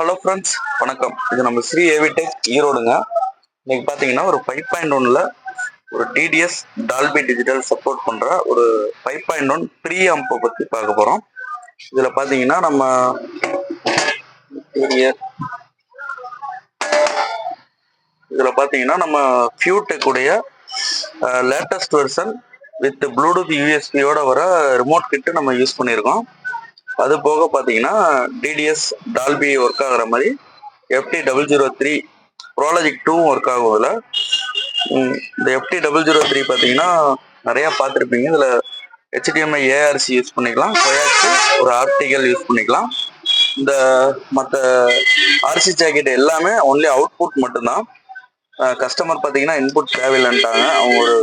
Hello friends, வணக்கம். இது நம்ம ஸ்ரீ ஏவிடெக் ஈரோடுங்க. இன்னைக்கு பார்த்தீங்கன்னா ஒரு 5.1ல ஒரு டிடிஎஸ் டால்பி டிஜிட்டல் சப்போர்ட் பண்ணுற ஒரு 5.1 ப்ரீ ஆம்பை பற்றி பார்க்க போகிறோம். இதில் பார்த்தீங்கன்னா நம்ம ஃபியூடெக் உடைய லேட்டஸ்ட் வெர்ஷன் வித் ப்ளூடூத் யூஎஸ்பியோட வர ரிமோட் கிட்டு நம்ம யூஸ் பண்ணியிருக்கோம். அது போக பார்த்தீங்கன்னா டிடிஎஸ் டால்பி ஒர்க் ஆகிற மாதிரி FT003 ப்ரோலாஜிக் 2 ஒர்க் ஆகும். இதில் இந்த FT003 பார்த்தீங்கன்னா நிறையா பார்த்துருப்பீங்க. இதில் HDMI ARC யூஸ் பண்ணிக்கலாம், கொயாக்ஸ் ஒரு ஆப்டிக்கல் யூஸ் பண்ணிக்கலாம். இந்த மற்ற ஆர்சி ஜாக்கெட் எல்லாமே ஒன்லி அவுட்புட் மட்டும்தான். கஸ்டமர் பார்த்தீங்கன்னா இன்புட் தேவையில்லைன்ட்டாங்க. அவங்க ஒரு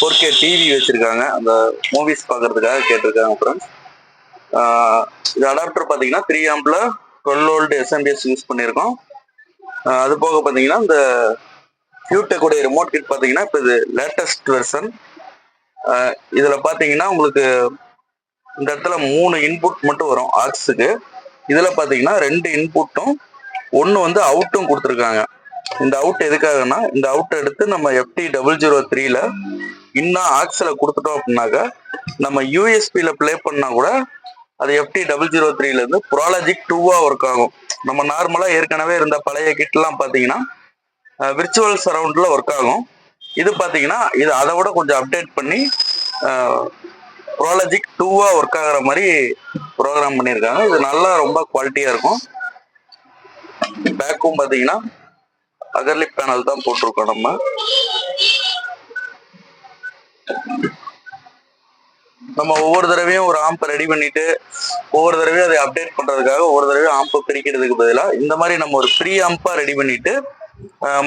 4K டிவி வச்சுருக்காங்க, அந்த மூவிஸ் பார்க்குறதுக்காக கேட்டிருக்காங்க. அப்புறம் இது அடாப்டர் பார்த்தீங்கன்னா 3 ஆம்பில் 12 வோல்ட் SMPS யூஸ் பண்ணியிருக்கோம். அது போக பார்த்தீங்கன்னா இந்த ஃபியூடெக் உடைய ரிமோட் கிட் பார்த்தீங்கன்னா இப்போ இது லேட்டஸ்ட் வெர்ஷன். இதில் பார்த்தீங்கன்னா உங்களுக்கு இந்த இடத்துல 3 இன்புட் மட்டும் வரும் ஆக்ஸுக்கு. இதில் பார்த்தீங்கன்னா 2 இன்புட்டும் ஒன்று வந்து அவுட்டும் கொடுத்துருக்காங்க. இந்த அவுட் எதுக்காகனா, இந்த அவுட் எடுத்து நம்ம FT003ல இன்னும் ஆக்ஸில் கொடுத்துட்டோம் அப்படின்னாக்கா நம்ம யூஎஸ்பியில் ப்ளே பண்ணால் கூட அது FT003லேருந்து ப்ரோலாஜிக் 2வா ஒர்க் ஆகும். நம்ம நார்மலாக ஏற்கனவே இருந்த பழைய கிட்லாம் பார்த்தீங்கன்னா விர்ச்சுவல் சரவுண்டில் ஒர்க் ஆகும். இது பார்த்தீங்கன்னா இது அதை விட கொஞ்சம் அப்டேட் பண்ணி ப்ரோலாஜிக் 2வா ஒர்க் ஆகிற மாதிரி ப்ரோக்ராம் பண்ணியிருக்காங்க. இது நல்லா ரொம்ப குவாலிட்டியாக இருக்கும். பேக்கும் பார்த்தீங்கன்னா அகர்லிப் பேனல் தான் போட்டிருக்கோம். நம்ம ஒவ்வொரு தடவையும் ஒரு ஆம்பை ரெடி பண்ணிட்டு ஒவ்வொரு தடவையும் அதை அப்டேட் பண்றதுக்காக ஒவ்வொரு தடவையும் ஆம்பை பிரிக்கிறதுக்கு பதிலாக இந்த மாதிரி நம்ம ஒரு ப்ரீ ஆம்பா ரெடி பண்ணிட்டு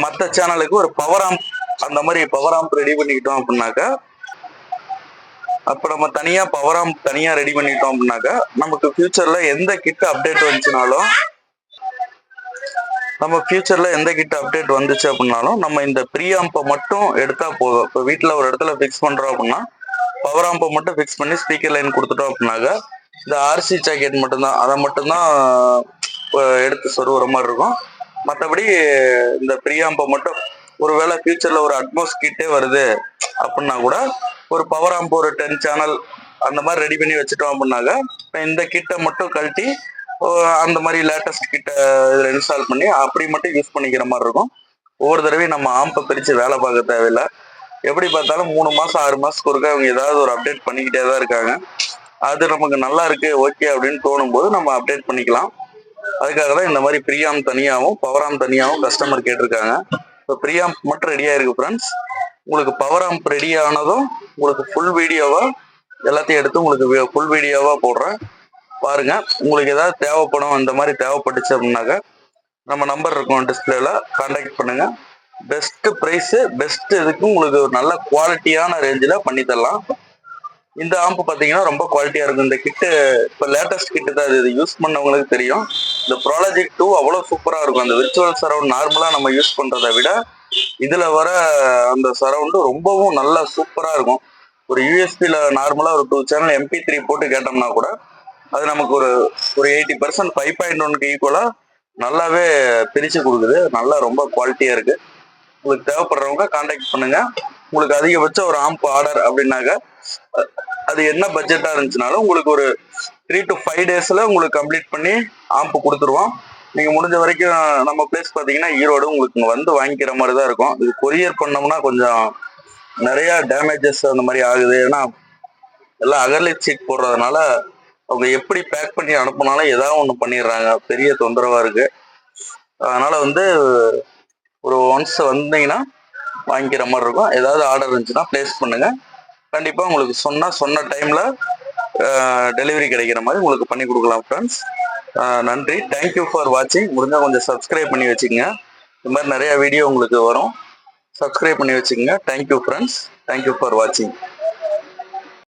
மற்ற சேனலுக்கு ஒரு பவர் ஆம்ப் அந்த மாதிரி பவர் ஆம்ப் ரெடி பண்ணிக்கிட்டோம் அப்படின்னாக்கா, அப்போ நம்ம தனியா பவர் ஆம்ப் தனியா ரெடி பண்ணிட்டோம் அப்படின்னாக்கா நமக்கு ஃபியூச்சர்ல எந்த கிட் அப்டேட் வந்துச்சுனாலும் வந்துச்சு அப்படின்னாலும் நம்ம இந்த ப்ரீ ஆம்பை மட்டும் எடுத்தா போதும். இப்போ வீட்டில் ஒரு இடத்துல ஃபிக்ஸ் பண்றோம் அப்படின்னா பவர் ஆம்பை மட்டும் ஃபிக்ஸ் பண்ணி ஸ்பீக்கர் லைன் கொடுத்துட்டோம் அப்படின்னாக்கா இந்த ஆர்சி ஜாக்கெட் மட்டும்தான், அதை மட்டும்தான் எடுத்து சொருகிற மாதிரி இருக்கும். மற்றபடி இந்த ப்ரீ ஆம்பை மட்டும் ஒருவேளை ஃபியூச்சரில் ஒரு அட்மோஸ் கிட்டே வருது அப்படின்னா கூட ஒரு பவர் ஆம்ப் ஒரு 10 சேனல் அந்த மாதிரி ரெடி பண்ணி வச்சுட்டோம் அப்படின்னாக்கா இந்த கிட்டை மட்டும் கழட்டி அந்த மாதிரி லேட்டஸ்ட் கிட்ட இதில் இன்ஸ்டால் பண்ணி அப்படி மட்டும் யூஸ் பண்ணிக்கிற மாதிரி இருக்கும். ஒவ்வொரு தடவையும் நம்ம ஆம்பை பிரித்து வேலை பார்க்க தேவையில்லை. எப்படி பார்த்தாலும் 3 மாதம் 6 மாதத்துக்கு ஒருக்கா அவங்க ஏதாவது ஒரு அப்டேட் பண்ணிக்கிட்டே தான் இருக்காங்க. அது நமக்கு நல்லா இருக்கு, ஓகே அப்படின்னு தோணும் போது நம்ம அப்டேட் பண்ணிக்கலாம். அதுக்காக தான் இந்த மாதிரி ப்ரீ ஆம்ப் தனியாகவும் பவர் ஆம்ப் தனியாகவும் கஸ்டமர் கேட்டிருக்காங்க. இப்போ ப்ரீ ஆம்ப் மட்டும் ரெடியாக இருக்கு ஃப்ரெண்ட்ஸ். உங்களுக்கு பவர் ஆம்ப் ரெடி ஆனதும் உங்களுக்கு ஃபுல் வீடியோவா எல்லாத்தையும் எடுத்து உங்களுக்கு ஃபுல் வீடியோவா போடுறேன், பாருங்க. உங்களுக்கு ஏதாவது தேவைப்படும், இந்த மாதிரி தேவைப்பட்டுச்சு அப்படின்னாக்கா நம்ம நம்பர் இருக்கும் டிஸ்பிளேல, கான்டாக்ட் பண்ணுங்க. பெஸ்ட் ப்ரைஸு பெஸ்ட் இதுக்கு உங்களுக்கு ஒரு நல்ல குவாலிட்டியான ரேஞ்சில் பண்ணி தரலாம். இந்த ஆம்பு பார்த்தீங்கன்னா ரொம்ப குவாலிட்டியாக இருக்கும். இந்த கிட்டு இப்போ லேட்டஸ்ட் கிட்டு தான், இது யூஸ் பண்ணவங்களுக்கு தெரியும். இந்த ப்ரோலாஜிக் 2 அவ்வளோ சூப்பராக இருக்கும். அந்த விர்ச்சுவல் சரவுண்ட் நார்மலாக நம்ம யூஸ் பண்ணுறதை விட இதில் வர அந்த சரவுண்டு ரொம்பவும் நல்லா சூப்பராக இருக்கும். ஒரு யூஎஸ்பியில் நார்மலாக ஒரு 2 சேனல் MP3 போட்டு கேட்டோம்னா கூட அது நமக்கு ஒரு 80% 5.1க்கு ஈக்குவலாக நல்லாவே பிரித்து கொடுக்குது. நல்லா ரொம்ப குவாலிட்டியாக இருக்குது. உங்களுக்கு தேவைப்படுறவங்க கான்டாக்ட் பண்ணுங்க. உங்களுக்கு அதிகபட்சம் ஒரு ஆம்ப் ஆர்டர் அப்படின்னாக்க அது என்ன பட்ஜெட்டாக இருந்துச்சுனாலும் உங்களுக்கு ஒரு 3 to 5 டேஸில் உங்களுக்கு கம்ப்ளீட் பண்ணி ஆம்ப் கொடுத்துருவோம். நீங்கள் முடிஞ்ச வரைக்கும் நம்ம பிளேஸ் பார்த்தீங்கன்னா ஈரோடு, உங்களுக்கு இங்கே வந்து வாங்கிக்கிற மாதிரி தான் இருக்கும். இது கொரியர் பண்ணோம்னா கொஞ்சம் நிறையா டேமேஜஸ் அந்த மாதிரி ஆகுது. ஏன்னா எல்லாம் அகர்லிப் சீட் போடுறதுனால அவங்க எப்படி பேக் பண்ணி அனுப்புனாலும் ஏதாவது ஒன்று பண்ணிடுறாங்க, பெரிய தொந்தரவாக இருக்குது. அதனால் ஒரு ஒன்ஸ் வந்தீங்கன்னா வாங்கிக்கிற மாதிரி இருக்கும். ஏதாவது ஆர்டர் இருந்துச்சுன்னா ப்ளேஸ் பண்ணுங்கள். கண்டிப்பாக உங்களுக்கு சொன்ன டைமில் டெலிவரி கிடைக்கிற மாதிரி உங்களுக்கு பண்ணி கொடுக்கலாம் ஃப்ரெண்ட்ஸ். நன்றி, தேங்க்யூ ஃபார் வாட்சிங். முடிஞ்சால் கொஞ்சம் சப்ஸ்கிரைப் பண்ணி வச்சுக்கோங்க. இந்த மாதிரி நிறையா வீடியோ உங்களுக்கு வரும், சப்ஸ்கிரைப் பண்ணி வச்சுக்கோங்க. தேங்க்யூ ஃப்ரெண்ட்ஸ், தேங்க்யூ ஃபார் வாட்சிங்.